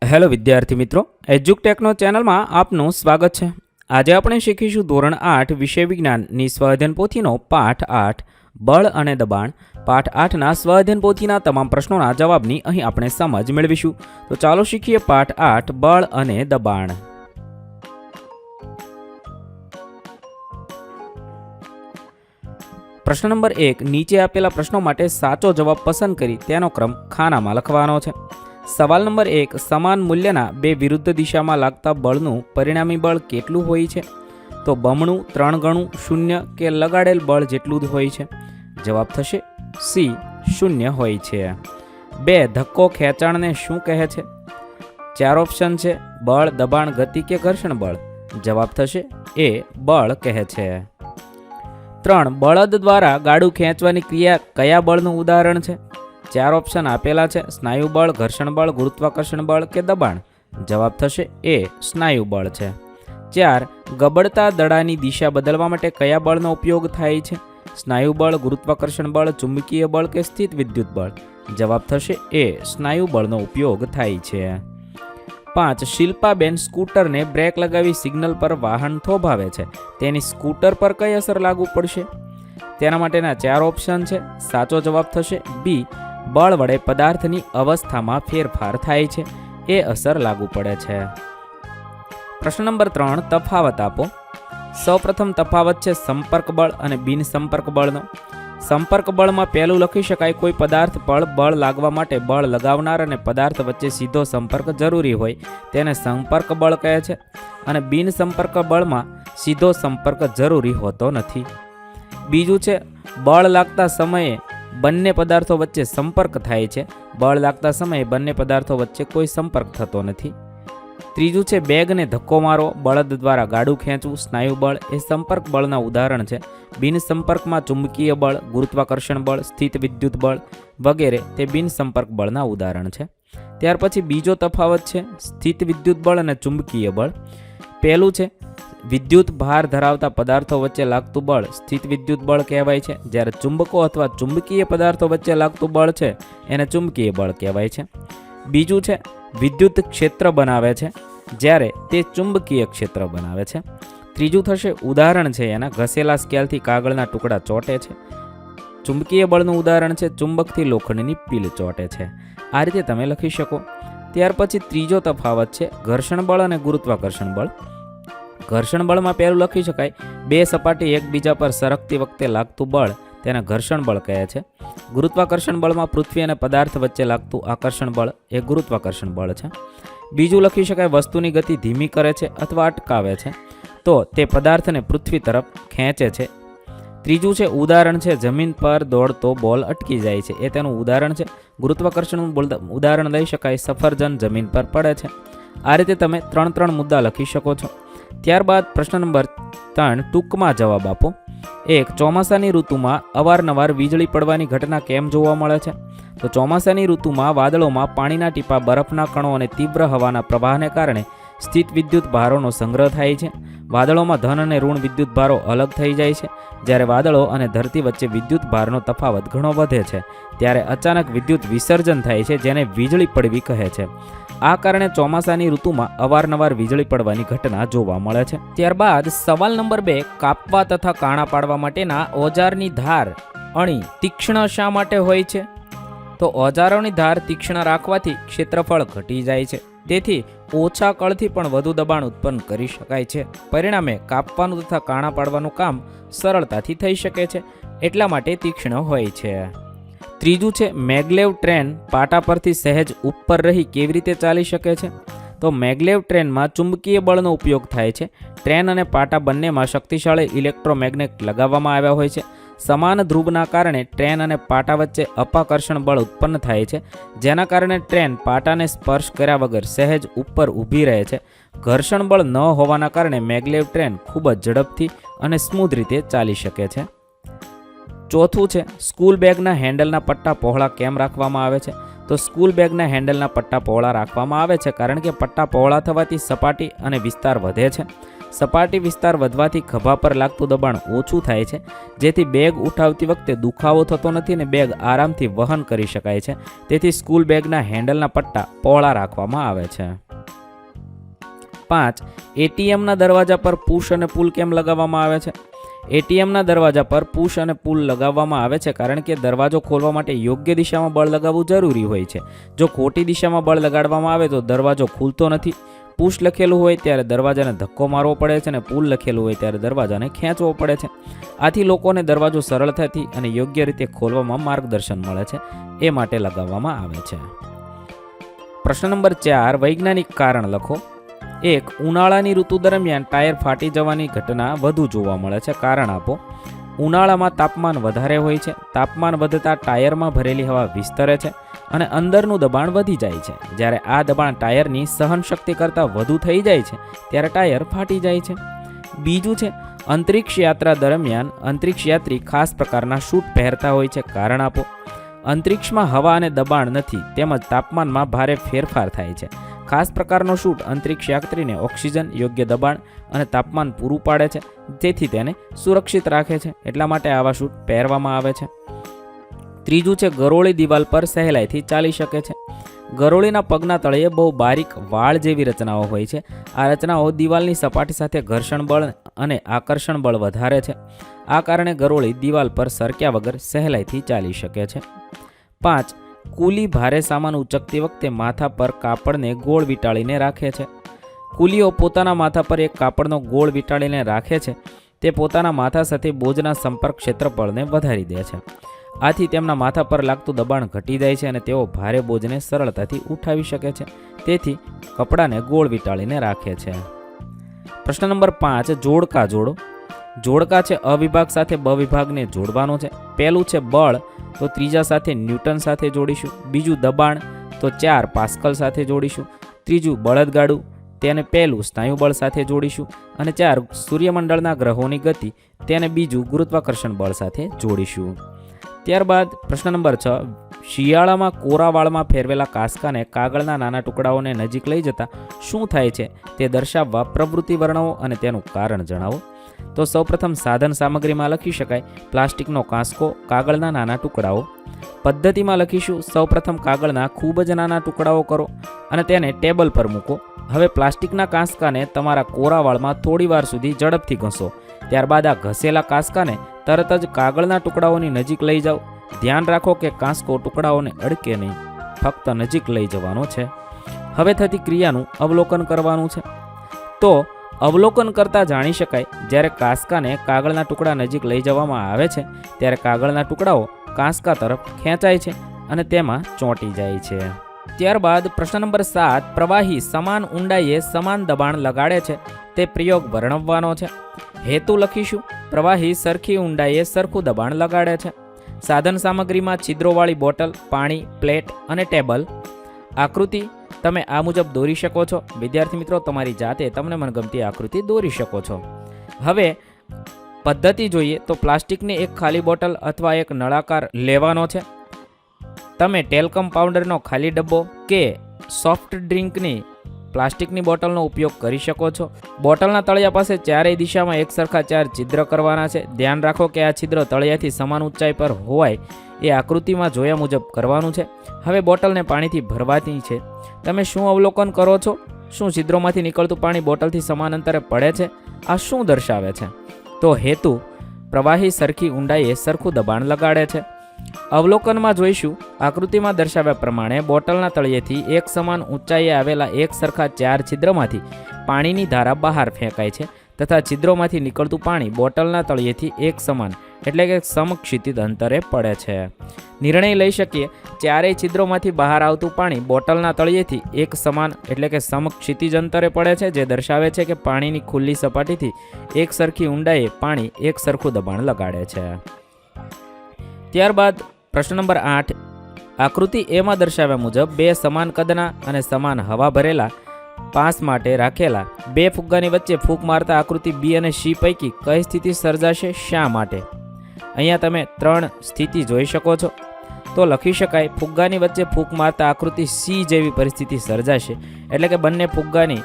Hello વિદ્યાર્થી મિત્રો, એજ્યુકટેકનો ચેનલમાં આપનું સ્વાગત છે। આજે આપણે શીખીશું ધોરણ 8 વિષય વિજ્ઞાનની સ્વાધ્યાયન પોથીનો પાઠ 8 બળ અને દબાણ। પાઠ 8ના સ્વાધ્યાયન પોથીના તમામ પ્રશ્નોના જવાબની અહીં આપણે સમજ મેળવીશું। તો ચાલો શીખીએ પાઠ 8 બળ અને દબાણ। પ્રશ્ન નંબર 1, નીચે આપેલા પ્રશ્નો માટે સાચો જવાબ પસંદ કરી તેનો ક્રમ ખાનામાં લખવાનો છે। સવાલ નંબર 1, સમાન મૂલ્યના બે વિરુદ્ધ દિશામાં લાગતા બળનું પરિણામી બળ કેટલું હોય છે? તો બમણું, 3 ગણું, 0 કે લગાડેલ બળ જેટલું જ હોય છે। જવાબ થશે સી, 0 હોય છે। 2, ધક્કો ખેંચાણને શું કહે છે? 4 ઓપ્શન છે, બળ, દબાણ, ગતિ કે ઘર્ષણ બળ। જવાબ થશે એ, બળ કહે છે। 3, બળદ દ્વારા ગાડું ખેંચવાની ક્રિયા કયા બળનું ઉદાહરણ છે? 4 ઓપ્શન આપેલા છે, સ્નાયુ બળ, ઘર્ષણ બળ, ગુરુત્વાકર્ષણ બળ કે દબાણ। જવાબ થશે એ, સ્નાયુ બળ છે। 4, ગબડતા દડાની દિશા બદલવા માટે કયા બળનો ઉપયોગ થાય છે? સ્નાયુ બળ, ગુરુત્વાકર્ષણ બળ, ચુંબકીય બળ કે સ્થિત વિદ્યુત બળ। જવાબ થશે એ, સ્નાયુ બળનો ઉપયોગ થાય છે। 5, શિલ્પાબેન સ્કૂટરને બ્રેક લગાવી સિગ્નલ પર વાહન થોભાવે છે, તેની સ્કૂટર પર કઈ અસર લાગુ પડશે? તેના માટેના 4 ઓપ્શન છે। સાચો જવાબ થશે બી, બળ વડે પદાર્થની અવસ્થામાં ફેરફાર થાય છે, એ અસર લાગુ પડે છે। પ્રશ્ન નંબર 3, તફાવત આપો। સૌપ્રથમ તફાવત છે સંપર્ક બળ અને બિન સંપર્ક બળનો। સંપર્ક બળમાં પહેલું લખી શકાય, કોઈ પદાર્થ પર બળ લાગવા માટે બળ લગાવનાર અને પદાર્થ વચ્ચે સીધો સંપર્ક જરૂરી હોય તેને સંપર્ક બળ કહે છે, અને બિન સંપર્ક બળમાં સીધો સંપર્ક જરૂરી હોતો નથી। બીજું છે, બળ લાગતા સમયે બંને પદાર્થો વચ્ચે સંપર્ક થાય છે, બળ લાગતા સમયે બંને પદાર્થો વચ્ચે કોઈ સંપર્ક થતો નથી। ત્રીજું છે, બેગને ધક્કો મારો, બળદ દ્વારા ગાડું ખેંચવું, સ્નાયુ બળ એ સંપર્ક બળના ઉદાહરણ છે। બિન સંપર્કમાં ચુંબકીય બળ, ગુરુત્વાકર્ષણ બળ, સ્થિત વિદ્યુત બળ વગેરે તે બિન સંપર્ક બળના ઉદાહરણ છે। ત્યાર પછી બીજો તફાવત છે સ્થિત વિદ્યુત બળ અને ચુંબકીય બળ। પહેલું છે, વિદ્યુત ભાર ધરાવતા પદાર્થો વચ્ચે લાગતું બળ સ્થિત વિદ્યુત બળ કહેવાય છે, જ્યારે ચુંબકો અથવા ચુંબકીય પદાર્થો વચ્ચે લાગતું બળ છે એને ચુંબકીય બળ કહેવાય છે। બીજું છે, વિદ્યુત ક્ષેત્ર બનાવે છે જ્યારે તે ચુંબકીય ક્ષેત્ર બનાવે છે। ત્રીજું થશે, ઉદાહરણ છે એના ઘસેલા સ્કેલથી કાગળના ટુકડા ચોંટે છે। ચુંબકીય બળનું ઉદાહરણ છે ચુંબકથી લોખંડની પીલ ચોંટે છે। આ રીતે તમે લખી શકો। ત્યાર પછી ત્રીજો તફાવત છે ઘર્ષણ બળ અને ગુરુત્વાકર્ષણ બળ। ઘર્ષણ બળમાં પહેલું લખી શકાય, બે સપાટી એકબીજા પર સરકતી વખતે લાગતું બળ તેને ઘર્ષણ બળ કહે છે। ગુરુત્વાકર્ષણ બળમાં પૃથ્વી અને પદાર્થ વચ્ચે લાગતું આકર્ષણ બળ એ ગુરુત્વાકર્ષણ બળ છે। બીજું લખી શકાય, વસ્તુની ગતિ ધીમી કરે છે અથવા અટકાવે છે તો તે પદાર્થને પૃથ્વી તરફ ખેંચે છે। ત્રીજું છે, ઉદાહરણ છે જમીન પર દોડતો બોલ અટકી જાય છે, એ તેનું ઉદાહરણ છે। ગુરુત્વાકર્ષણનું ઉદાહરણ લઈ શકાય, સફરજન જમીન પર પડે છે। આ રીતે તમે 3 મુદ્દા લખી શકો છો। ત્યારબાદ પ્રશ્ન નંબર 3, ટૂંકમાં જવાબ આપો। 1, ચોમાસાની ઋતુમાં અવારનવાર વીજળી પડવાની ઘટના કેમ જોવા મળે છે? તો ચોમાસાની ઋતુમાં વાદળોમાં પાણીના ટીપા, બરફના કણો અને તીવ્ર હવાના પ્રવાહને કારણે સ્થિત વિદ્યુત ભારોનો સંગ્રહ થાય છે। વાદળોમાં ધન અને ઋણ વિદ્યુત ભારો અલગ થઈ જાય છે। જ્યારે વાદળો અને ધરતી વચ્ચે વિદ્યુત ભારનો તફાવત ઘણો વધે છે ત્યારે અચાનક વિદ્યુત વિસર્જન થાય છે, જેને વીજળી પડવી કહે છે। આ કારણે ચોમાસાની ઋતુમાં અવારનવાર વીજળી પડવાની ઘટના જોવા મળે છે। ત્યારબાદ સવાલ નંબર 2, કાપવા તથા કાણા પાડવા માટેના ઓજારની ધાર અણી તીક્ષ્ણ શા માટે હોય છે? તો ઓજારોની ધાર તીક્ષ્ણ રાખવાથી ક્ષેત્રફળ ઘટી જાય છે, તેથી ઓછા કળથી પણ વધુ દબાણ ઉત્પન્ન કરી શકાય છે। પરિણામે કાપવાનું તથા કાણા પાડવાનું કામ સરળતાથી થઈ શકે છે, એટલા માટે તીક્ષ્ણ હોય છે। ત્રીજું છે, મેગ્લેવ ટ્રેન પાટા પરથી સહેજ ઉપર રહી કેવી રીતે ચાલી શકે છે? તો મેગ્લેવ ટ્રેનમાં ચુંબકીય બળનો ઉપયોગ થાય છે। ટ્રેન અને પાટા બંનેમાં શક્તિશાળી ઇલેક્ટ્રોમેગ્નેટ લગાવવામાં આવ્યા હોય છે। સમાન ધ્રુવના કારણે ટ્રેન અને પાટા વચ્ચે અપાકર્ષણ બળ ઉત્પન્ન થાય છે, જેના કારણે ટ્રેન પાટાને સ્પર્શ કર્યા વગર સહેજ ઉપર ઊભી રહે છે। ઘર્ષણ બળ ન હોવાના કારણે મેગ્લેવ ટ્રેન ખૂબ જ ઝડપથી અને સ્મૂધ રીતે ચાલી શકે છે। ચોથું છે, સ્કૂલ બેગના હેન્ડલના પટ્ટા પહોળા કેમ રાખવામાં આવે છે? તો સ્કૂલ બેગના હેન્ડલના પટ્ટા પહોળા રાખવામાં આવે છે, કારણ કે પટ્ટા પહોળા થવાથી સપાટી અને વિસ્તાર વધે છે. સપાટી વિસ્તાર વધવાથી ખભા પર લાગતું દબાણ ઓછું થાય છે, જેથી બેગ ઉઠાવતી વખતે દુખાવો થતો નથી અને બેગ આરામથી વહન કરી શકાય છે. તેથી સ્કૂલ બેગના હેન્ડલના પટ્ટા પહોળા રાખવામાં આવે છે. 5. એટીએમના દરવાજા પર પુશ અને પુલ કેમ લગાવવામાં આવે છે? એટીએમના દરવાજા પર પુશ અને પુલ લગાવવામાં આવે છે કારણ કે દરવાજો ખોલવા માટે યોગ્ય દિશામાં બળ લગાવવું જરૂરી હોય છે. જો ખોટી દિશામાં બળ લગાડવામાં આવે તો દરવાજો ખુલતો નથી. પુશ લખેલું હોય ત્યારે દરવાજાને ધક્કો મારવો પડે છે અને પુલ લખેલું હોય ત્યારે દરવાજાને ખેંચવો પડે છે. આથી લોકોને દરવાજો સરળતાથી અને યોગ્ય રીતે ખોલવામાં માર્ગદર્શન મળે છે, એ માટે લગાવવામાં આવે છે. પ્રશ્ન નંબર 4. વૈજ્ઞાનિક કારણ લખો. 1. ઉનાળાની ઋતુ દરમિયાન ટાયર ફાટી જવાની ઘટના વધુ જોવા મળે છે. કારણ આપો. ઉનાળામાં તાપમાન વધારે હોય છે. તાપમાન વધતા ટાયરમાં ભરેલી હવા વિસ્તરે છે અને અંદરનું દબાણ વધી જાય છે. જ્યારે આ દબાણ ટાયરની સહનશક્તિ કરતાં વધુ થઈ જાય છે ત્યારે ટાયર ફાટી જાય છે. બીજું છે, અંતરિક્ષ યાત્રા દરમિયાન અંતરિક્ષ યાત્રી ખાસ પ્રકારના શૂટ પહેરતા હોય છે. કારણ આપો. અંતરિક્ષમાં હવા અને દબાણ નથી, તેમજ તાપમાનમાં ભારે ફેરફાર થાય છે. ખાસ પ્રકારનો શૂટ અંતરિક્ષ યાત્રીને ઓક્સિજન, યોગ્ય દબાણ અને તાપમાન પૂરું પાડે છે, જેથી તેને સુરક્ષિત રાખે છે. એટલા માટે આવા શૂટ પહેરવામાં આવે છે. ત્રીજું છે, ગરોળી દિવાલ પર સહેલાઈથી ચાલી શકે છે. ગરોળીના પગના તળિયે બહુ બારીક વાળ જેવી રચનાઓ હોય છે. આ રચનાઓ દિવાલની સપાટી સાથે ઘર્ષણ બળ અને આકર્ષણ બળ વધારે છે. આ કારણે ગરોળી દિવાલ પર સરક્યા વગર સહેલાઈથી ચાલી શકે છે. 5. કુલી ભારે સામાન ઉચકતી વખતે માથા પર કાપડને ગોળ વીંટાળીને રાખે છે. કુલીઓ પોતાના માથા પર એક કાપડનો ગોળ વીંટાળીને રાખે છે. તે પોતાના માથા સાથે બોજના સંપર્ક ક્ષેત્રફળને વધારી દે છે. આથી તેમના માથા પર લાગતું દબાણ ઘટી જાય છે અને તેઓ ભારે બોજને સરળતાથી ઉઠાવી શકે છે. તેથી કપડાને ગોળ વીંટાળીને રાખે છે. પ્રશ્ન નંબર 5. જોડકા જોડો. જોડકા છે અ વિભાગ સાથે બ વિભાગને જોડવાનો છે. પહેલું છે બળ, તો ત્રીજા સાથે ન્યૂટન સાથે જોડીશું. બીજું દબાણ, તો 4 પાસ્કલ સાથે જોડીશું. ત્રીજું બળદગાડું, તેને પહેલું સ્નાયુબળ સાથે જોડીશું. અને 4 સૂર્યમંડળના ગ્રહોની ગતિ, તેને બીજું ગુરુત્વાકર્ષણ બળ સાથે જોડીશું. ત્યારબાદ પ્રશ્ન નંબર 6. શિયાળામાં કોરા વાળમાં ફેરવેલા કાંસકાને કાગળના નાના ટુકડાઓને નજીક લઈ જતા શું થાય છે તે દર્શાવવા પ્રવૃત્તિ વર્ણવો અને તેનું કારણ જણાવો. તો સૌપ્રથમ સાધન સામગ્રીમાં લખી શકાય પ્લાસ્ટિકનો કાંસકો, કાગળના નાના ટુકડાઓ. પદ્ધતિમાં લખીશું સૌપ્રથમ કાગળના ખૂબ જ નાના ટુકડાઓ કરો અને તેને ટેબલ પર મૂકો. હવે પ્લાસ્ટિકના કાંસકાને તમારા કોરા વાળમાં થોડી વાર સુધી ઝડપથી ઘસો. ત્યારબાદ આ ઘસેલા કાંસકાને તરત જ કાગળના ટુકડાઓની નજીક લઈ જાઓ. ધ્યાન રાખો કે કાંસકો ટુકડાઓને અડકે નહીં, ફક્ત નજીક લઈ જવાનો છે. હવે થતી ક્રિયાનું અવલોકન કરવાનું છે. તો અવલોકન કરતાં જાણી શકાય, જ્યારે કાંસકાને કાગળના ટુકડા નજીક લઈ જવામાં આવે છે ત્યારે કાગળના ટુકડાઓ કાંસકા તરફ ખેંચાય છે અને તેમાં ચોંટી જાય છે. ત્યારબાદ પ્રશ્ન નંબર 7. પ્રવાહી સમાન ઊંડાઈએ સમાન દબાણ લગાડે છે તે પ્રયોગ વર્ણવવાનો છે. હેતુ લખીશું પ્રવાહી સરખી ઊંડાઈએ સરખું દબાણ લગાડે છે. સાધન સામગ્રીમાં છિદ્રોવાળી બોટલ, પાણી, પ્લેટ અને ટેબલ. આકૃતિ તમે આ મુજબ દોરી શકો છો. વિદ્યાર્થી મિત્રો, તમારી જાતે તમને મનગમતી આકૃતિ દોરી શકો છો. હવે પદ્ધતિ જોઈએ તો પ્લાસ્ટિકની એક ખાલી બોટલ અથવા એક નળાકાર લેવાનો છે. તમે ટેલ્કમ પાવડરનો ખાલી ડબ્બો કે સોફ્ટ ડ્રિંકની પ્લાસ્ટિકની બોટલનો ઉપયોગ કરી શકો છો. બોટલના તળિયા પાસે ચારેય દિશામાં એક સરખા 4 છિદ્ર કરવાના છે. ધ્યાન રાખો કે આ છિદ્ર તળિયાથી સમાન ઊંચાઈ પર હોય એ આકૃતિમાં જોયા મુજબ કરવાનું છે. હવે બોટલને પાણીથી ભરવાની છે. તમે શું અવલોકન કરો છો? શું છિદ્રોમાંથી નીકળતું પાણી બોટલથી સમાન અંતરે પડે છે? આ શું દર્શાવે છે? તો હેતુ પ્રવાહી સરખી ઊંડાઈએ સરખું દબાણ લગાડે છે. અવલોકનમાં જોઈશું આકૃતિમાં દર્શાવ્યા પ્રમાણે બોટલના તળિયેથી એક સમાન ઊંચાઈએ આવેલા એક સરખા 4 છિદ્રમાંથી પાણીની ધારા બહાર ફેંકાય છે તથા છિદ્રોમાંથી નીકળતું પાણી બોટલના તળિયેથી એક સમાન એટલે કે સમક્ષિતિજ અંતરે પડે છે. નિર્ણય લઈ શકીએ ચારેય છિદ્રોમાંથી બહાર આવતું પાણી બોટલના તળિયેથી એક સમાન એટલે કે સમક્ષિતિજ અંતરે પડે છે, જે દર્શાવે છે કે પાણીની ખુલ્લી સપાટીથી એક સરખી ઊંડાઈએ પાણી એક સરખું દબાણ લગાડે છે. ત્યારબાદ પ્રશ્ન નંબર 8. આકૃતિ એમાં દર્શાવ્યા મુજબ 2 સમાન કદના અને સમાન હવા ભરેલા પાસ માટે રાખેલા 2 ફુગ્ગાની વચ્ચે ફૂંક મારતા આકૃતિ બી અને સી પૈકી કઈ સ્થિતિ સર્જાશે, શા માટે? અહીંયા તમે 3 સ્થિતિ જોઈ શકો છો. તો લખી શકાય ફુગ્ગાની વચ્ચે ફૂંક મારતા આકૃતિ સી જેવી પરિસ્થિતિ સર્જાશે, એટલે કે બંને ફુગ્ગાની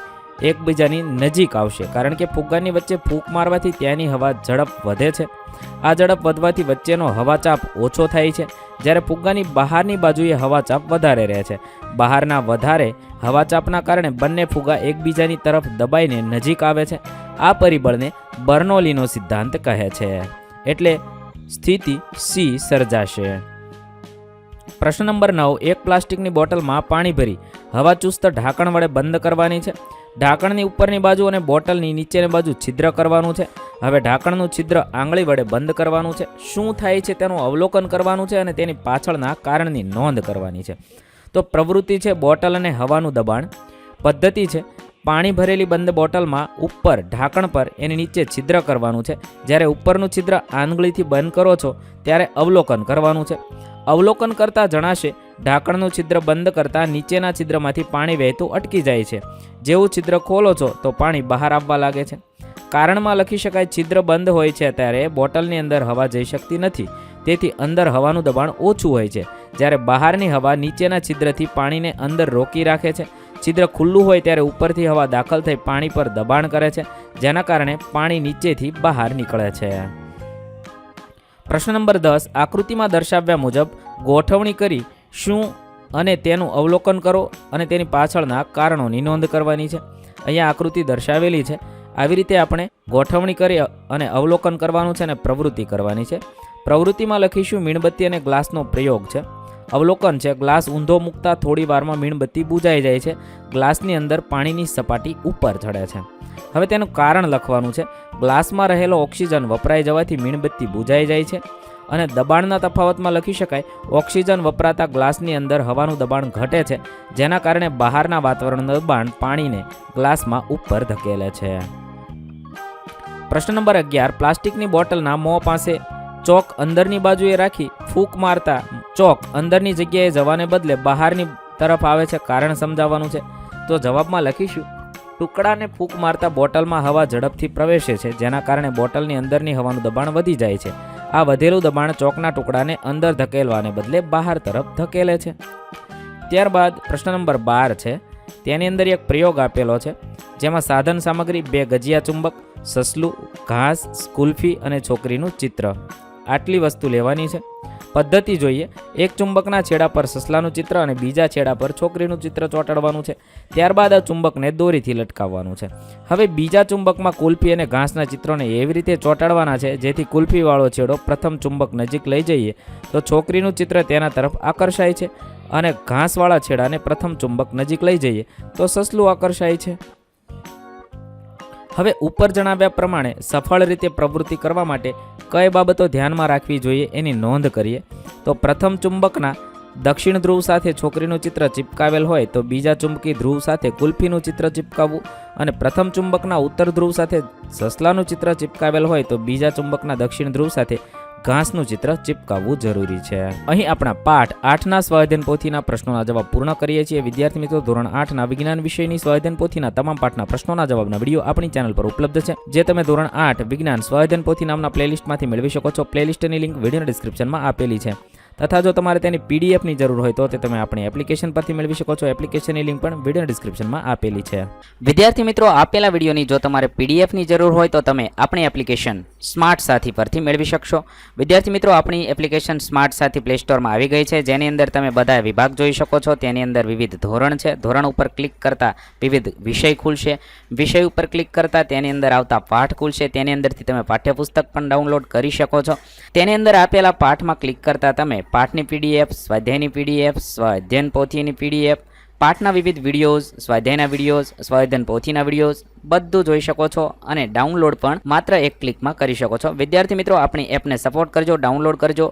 એકબીજાની નજીક આવશે, કારણ કે ફુગ્ગાની વચ્ચે ફૂંક મારવાથી ત્યાંની હવા ઝડપ વધે છે. આ ઝડપ વધવાથી વચ્ચેનો હવાચાપ ઓછો થાય છે, જ્યારે ફુગ્ગાની બહારની બાજુએ હવાચાપ વધારે રહે છે. બહારના વધારે હવાચાપના કારણે બંને ફુગ્ગા એકબીજાની તરફ દબાઈને નજીક આવે છે. આ પરિબળને બર્નોલીનો સિદ્ધાંત કહે છે, એટલે સ્થિતિ સી સર્જાશે. પ્રશ્ન નંબર 9. એક પ્લાસ્ટિકની બોટલમાં પાણી ભરી હવાચુસ્ત ઢાંકણ વડે બંધ કરવાની છે. ઢાંકણની ઉપરની બાજુ અને બોટલની નીચેની બાજુ છિદ્ર કરવાનું છે. હવે ઢાંકણનું છિદ્ર આંગળી વડે બંધ કરવાનું છે. શું થાય છે તેનું અવલોકન કરવાનું છે અને તેની પાછળના કારણની નોંધ કરવાની છે. તો પ્રવૃત્તિ છે બોટલ અને હવાનું દબાણ. પદ્ધતિ છે પાણી ભરેલી બંધ બોટલમાં ઉપર ઢાંકણ પર એની નીચે છિદ્ર કરવાનું છે. જ્યારે ઉપરનું છિદ્ર આંગળીથી બંધ કરો છો ત્યારે અવલોકન કરવાનું છે. અવલોકન કરતાં જણાશે ઢાંકણનું છિદ્ર બંધ કરતાં નીચેના છિદ્રમાંથી પાણી વહેતું અટકી જાય છે. જેવું છિદ્ર ખોલો છો તો પાણી બહાર આવવા લાગે છે. કારણમાં લખી શકાય છિદ્ર બંધ હોય છે ત્યારે બોટલની અંદર હવા જઈ શકતી નથી, તેથી અંદર હવાનું દબાણ ઓછું હોય છે. જ્યારે બહારની હવા નીચેના છિદ્રથી પાણીને અંદર રોકી રાખે છે. છિદ્ર ખુલ્લું હોય ત્યારે ઉપરથી હવા દાખલ થઈ પાણી પર દબાણ કરે છે, જેના કારણે પાણી નીચેથી બહાર નીકળે છે. પ્રશ્ન નંબર 10. આકૃતિમાં દર્શાવ્યા મુજબ ગોઠવણી કરી શું અને તેનું અવલોકન કરો અને તેની પાછળના કારણોની નોંધ કરવાની છે. અહીંયા આકૃતિ દર્શાવેલી છે. આવી રીતે આપણે ગોઠવણી કરી અને અવલોકન કરવાનું છે અને પ્રવૃત્તિ કરવાની છે. પ્રવૃત્તિમાં લખીશું મીણબત્તી અને ગ્લાસનો પ્રયોગ છે. અવલોકન છે ગ્લાસ ઊંધો મૂકતા થોડી વારમાં મીણબત્તી બુજાઈ જાય છે. ગ્લાસની અંદર પાણીની સપાટી ઉપર ચડે છે. હવે તેનું કારણ લખવાનું છે. ગ્લાસમાં રહેલો ઓક્સિજન વપરાઈ જવાથી મીણબત્તી બુજાઈ જાય છે. અને દબાણના તફાવતમાં લખી શકાય ઓક્સિજન વપરાતા ગ્લાસની અંદર હવાનું દબાણ ઘટે છે, જેના કારણે બહારના વાતાવરણનું દબાણ પાણીને ગ્લાસમાં ઉપર ધકેલે છે. પ્રશ્ન નંબર 11. પ્લાસ્ટિકની બોટલના મોં પાસે ચોક અંદરની બાજુએ રાખી ફૂંક મારતા ચોક અંદરની જગ્યાએ જવાને બદલે બહારની તરફ આવે છે. કારણ સમજાવવાનું છે. તો જવાબમાં લખીશું ટુકડાને ફૂંક મારતા બોટલમાં હવા ઝડપથી પ્રવેશે છે, જેના કારણે બોટલની અંદરની હવાનું દબાણ વધી જાય છે. આ વધેલું દબાણ ચોકના ટુકડાને અંદર ધકેલવાને બદલે બહાર તરફ ધકેલે છે. ત્યારબાદ પ્રશ્ન નંબર 12 છે. તેની અંદર એક પ્રયોગ આપેલો છે, જેમાં સાધન સામગ્રી 2 ગજિયા ચુંબક, સસલું, ઘાસ, કુલ્ફી અને છોકરીનું ચિત્ર, આટલી વસ્તુ લેવાની છે. પદ્ધતિ જોઈએ. એક ચુંબકના છેડા પર સસલાનું ચિત્ર અને બીજા છેડા પર છોકરીનું ચિત્ર ચોંટાડવાનું છે. ત્યારબાદ આ ચુંબકને દોરીથી લટકાવવાનું છે. હવે બીજા ચુંબકમાં કુલ્ફી અને ઘાસના ચિત્રોને એવી રીતે ચોંટાડવાના છે જેથી કુલ્ફીવાળો છેડો પ્રથમ ચુંબક નજીક લઈ જઈએ તો છોકરીનું ચિત્ર તેના તરફ આકર્ષાય છે, અને ઘાસવાળા છેડાને પ્રથમ ચુંબક નજીક લઈ જઈએ તો સસલું આકર્ષાય છે. હવે ઉપર જણાવ્યા પ્રમાણે સફળ રીતે પ્રવૃત્તિ કરવા માટે કઈ બાબતો ધ્યાનમાં રાખવી જોઈએ એની નોંધ કરીએ. તો પ્રથમ ચુંબકના દક્ષિણ ધ્રુવ સાથે છોકરીનું ચિત્ર ચિપકાવેલ હોય તો બીજા ચુંબકી ધ્રુવ સાથે કુલ્ફીનું ચિત્ર ચિપકાવવું, અને પ્રથમ ચુંબકના ઉત્તર ધ્રુવ સાથે સસલાનું ચિત્ર ચિપકાવેલ હોય તો બીજા ચુંબકના દક્ષિણ ધ્રુવ સાથે ઘાસનું ચિત્ર ચિપકાવવું જરૂરી છે. અહીં આપણા પાઠ 8ના સ્વાધ્યાયન પોથીના પ્રશ્નોના જવાબ પૂર્ણ કરીએ છીએ. વિદ્યાર્થી મિત્રો, ધોરણ 8ના વિજ્ઞાન વિષયની સ્વાધ્યાયન પોથીના તમામ પાઠના પ્રશ્નોના જવાબના વિડીયો આપણી ચેનલ પર ઉપલબ્ધ છે, જે તમે ધોરણ 8 વિજ્ઞાન સ્વાધ્યાયન પોથી નામના પ્લેલિસ્ટમાંથી મેળવી શકો છો. પ્લેલિસ્ટની લિંક વિડીયોના ડિસ્ક્રિપ્શનમાં આપેલી છે. તથા જો તમારે તેની પીડીએફની જરૂર હોય તો તે તમે આપણી એપ્લિકેશન પરથી મેળવી શકો છો. એપ્લિકેશનની લિંક પણ વિડીયો ડિસ્ક્રિપ્શનમાં આપેલી છે. વિદ્યાર્થી મિત્રો, આપેલા વિડીયોની જો તમારે પીડીએફની જરૂર હોય તો તમે આપણી એપ્લિકેશન સ્માર્ટ સાથી પરથી મેળવી શકશો. વિદ્યાર્થી મિત્રો, આપણી એપ્લિકેશન સ્માર્ટ સાથી પ્લે સ્ટોરમાં આવી ગઈ છે, જેની અંદર તમે બધા વિભાગ જોઈ શકો છો. તેની અંદર વિવિધ ધોરણ છે. ધોરણ ઉપર ક્લિક કરતાં વિવિધ વિષય ખુલશે. વિષય ઉપર ક્લિક કરતાં તેની અંદર આવતા પાઠ ખુલશે. તેની અંદરથી તમે પાઠ્યપુસ્તક પણ ડાઉનલોડ કરી શકો છો. તેની અંદર આપેલા પાઠમાં ક્લિક કરતાં તમે પાઠની પીડીએફ, સ્વાધ્યાયની પીડીએફ, સ્વાધ્યાયન પોથીની પીડીએફ, પાઠના વિવિધ વિડીયોઝ, સ્વાધ્યાયના વિડીયોઝ, સ્વાધ્યાયન પોથીના વિડીયોઝ બધું જોઈ શકો છો, અને ડાઉનલોડ પણ માત્ર એક ક્લિકમાં કરી શકો છો. વિદ્યાર્થી મિત્રો, આપણી એપને સપોર્ટ કરજો, ડાઉનલોડ કરજો